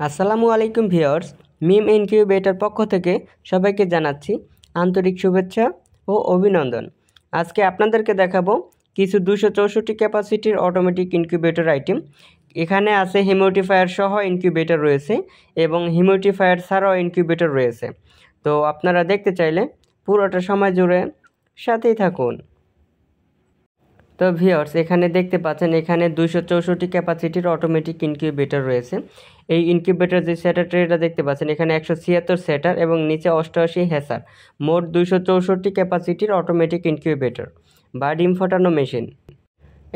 আসসালামু আলাইকুম ভিউয়ার্স, মিম ইনকিউবেটর পক্ষ থেকে সবাইকে জানাচ্ছি আন্তরিক শুভেচ্ছা ও অভিনন্দন। আজকে আপনাদেরকে দেখাবো কিছু 264 ক্যাপাসিটির অটোমেটিক ইনকিউবেটর আইটেম। এখানে আছে হিউমিডিফায়ার সহ ইনকিউবেটর রয়েছে এবং হিউমিডিফায়ার ছাড়াও ইনকিউবেটর রয়েছে। তো আপনারা দেখতে চাইলে পুরোটা সময় জুড়ে সাথেই থাকুন। তো ভিউয়ার্স, এখানে দেখতে পাচ্ছেন এখানে 264 ক্যাপাসিটির অটোমেটিক ইনকিউবেটর রয়েছে। এই ইনকিউবেটর যে সেটার ট্রেটা দেখতে পাচ্ছেন এখানে 176 সেটার এবং নিচে 88 হ্যাসার, মোট 264 ক্যাপাসিটির অটোমেটিক ইনকিউবেটর বা ডিম ফোটানো মেশিন।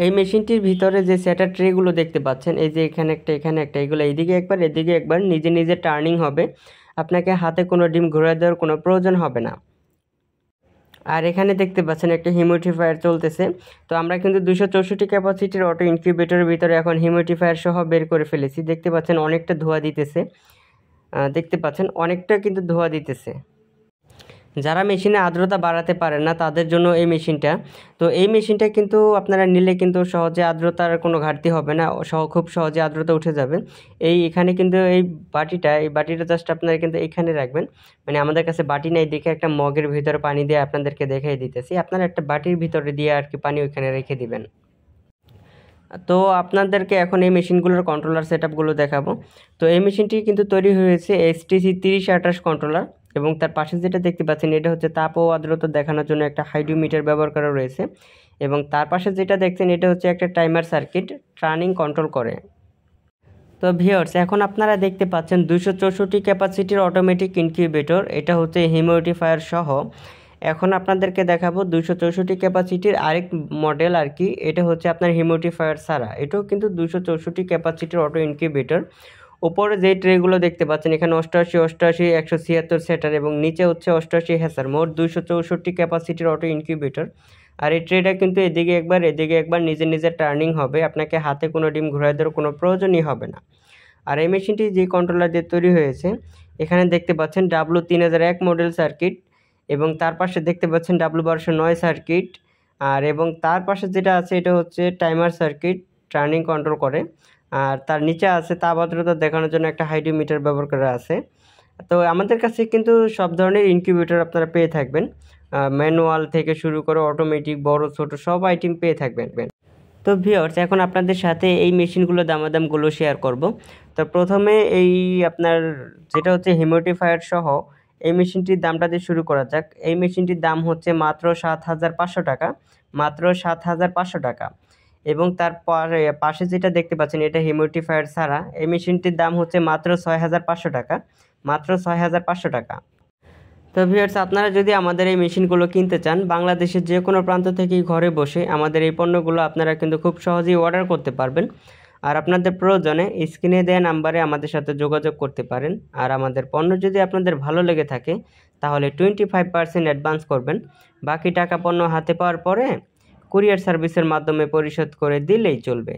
এই মেশিনটির ভিতরে যে সেটার ট্রেগুলো দেখতে পাচ্ছেন, এই যে এখানে একটা, এগুলো এইদিকে একবার এদিকে একবার নিজে নিজে টার্নিং হবে। আপনাকে হাতে কোনো ডিম ঘুরে দেওয়ার কোনো প্রয়োজন হবে না। আর এখানে দেখতে পাচ্ছেন একটা হিউমিডিফায়ার চলতেছে। তো আমরা কিন্তু 264 ক্যাপাসিটির অটো ইনকিউবেটরের ভিতরে এখন হিউমিডিফায়ার সহ বের করে ফেলেছি। দেখতে পাচ্ছেন অনেকটা ধোঁয়া দিতেছে, অনেকটা কিন্তু ধোঁয়া দিতেছে। যারা মেশিনে আর্দ্রতা বাড়াতে পারেন না তাদের জন্য এই মেশিনটা। তো এই মেশিনটা কিন্তু আপনারা নিলে কিন্তু সহজে আর্দ্রতার কোনো ঘাটতি হবে না, খুব সহজে আর্দ্রতা উঠে যাবে। এখানে কিন্তু এই বাটিটা জাস্ট আপনারা কিন্তু এইখানে রাখবেন। মানে আমাদের কাছে বাটি নেই দেখে একটা মগের ভিতরে পানি দিয়ে আপনাদেরকে দেখাই দিতেছি। আপনারা একটা বাটির ভিতরে দিয়ে আর কি পানি ওইখানে রেখে দিবেন। তো আপনাদেরকে এখন এই মেশিনগুলোর কন্ট্রোলার সেটআপগুলো দেখাবো। তো এই মেশিনটি কিন্তু তৈরি হয়েছে HTC 3028 কন্ট্রোলার এবং তার পাশে যেটা দেখতে পাচ্ছেন এটা হচ্ছে তাপ ও আর্দ্রতা দেখানোর জন্য একটা হাইড্রোমিটার ব্যবহার করা রয়েছে এবং তার পাশে যেটা দেখছেন এটা হচ্ছে একটা টাইমার সার্কিট, টার্নিং কন্ট্রোল করে। তো ভিউয়ার্স, এখন আপনারা দেখতে পাচ্ছেন 264 ক্যাপাসিটির অটোমেটিক ইনকিউবেটর, এটা হচ্ছে হিউমিডিফায়ার সহ। এখন আপনাদেরকে দেখাবো 264 ক্যাপাসিটির আরেক মডেল আর কি, এটা হচ্ছে আপনার হিউমিডিফায়ার ছাড়া। এটাও কিন্তু 264 ক্যাপাসিটির অটো ইনকিউবেটর। উপরে যে ট্রেগুলো দেখতে পাচ্ছেন এখানে 88 176 সেটার এবং নিচে হচ্ছে 88 হ্যাসার, মোট 264 ক্যাপাসিটির অটো ইনকিউবেটর। আর এই ট্রেটা কিন্তু এদিকে একবার নিজে নিজে টার্নিং হবে, আপনাকে হাতে কোনো ডিম ঘুরাই দেওয়ার কোনো প্রয়োজনই হবে না। আর এই মেশিনটি যে কন্ট্রোলার দিয়ে তৈরি হয়েছে এখানে দেখতে পাচ্ছেন W3001 মডেল সার্কিট এবং তার পাশে দেখতে পাচ্ছেন W1209 সার্কিট। আর এবং তার পাশে যেটা আছে এটা হচ্ছে টাইমার সার্কিট, টার্নিং কন্ট্রোল করে। আর তার নিচে আছে তাপ আর্দ্রতা দেখানোর জন্য একটা হাইড্রোমিটার ব্যবহার করা আছে। তো আমাদের কাছে কিন্তু সব ধরনের ইনকিউবেটর আপনারা পেয়ে থাকবেন, ম্যানুয়াল থেকে শুরু করে অটোমেটিক, বড় ছোট সব আইটেম পেয়ে থাকবেন। তো ভিউয়ার্স, এখন আপনাদের সাথে এই মেশিনগুলো দামাদামগুলো শেয়ার করব। তো প্রথমে এই আপনার যেটা হচ্ছে হিউমিডিফায়ার সহ এই মেশিনটির দামটা দিয়ে শুরু করা যাক। এই মেশিনটির দাম হচ্ছে মাত্র 7,500 টাকা, মাত্র 7,500 টাকা। এবং তার পাশে যেটা দেখতে পাচ্ছেন এটা হিউমিডিফায়ার ছাড়া, এই মেশিনটির দাম হচ্ছে মাত্র 6,500 টাকা, মাত্র 6,500 টাকা। তো ভিউয়ার্স, আপনারা যদি আমাদের এই মেশিনগুলো কিনতে চান বাংলাদেশের যে কোনো প্রান্ত থেকেই ঘরে বসে আমাদের এই পণ্যগুলো আপনারা কিন্তু খুব সহজেই অর্ডার করতে পারবেন। আর আপনাদের প্রয়োজনে স্ক্রিনে দেওয়া নাম্বারে আমাদের সাথে যোগাযোগ করতে পারেন। আর আমাদের পণ্য যদি আপনাদের ভালো লেগে থাকে তাহলে 25% অ্যাডভান্স করবেন, বাকি টাকা পণ্য হাতে পাওয়ার পরে কুরিয়ার সার্ভিসের মাধ্যমে পরিশোধ করে দিলেই চলবে।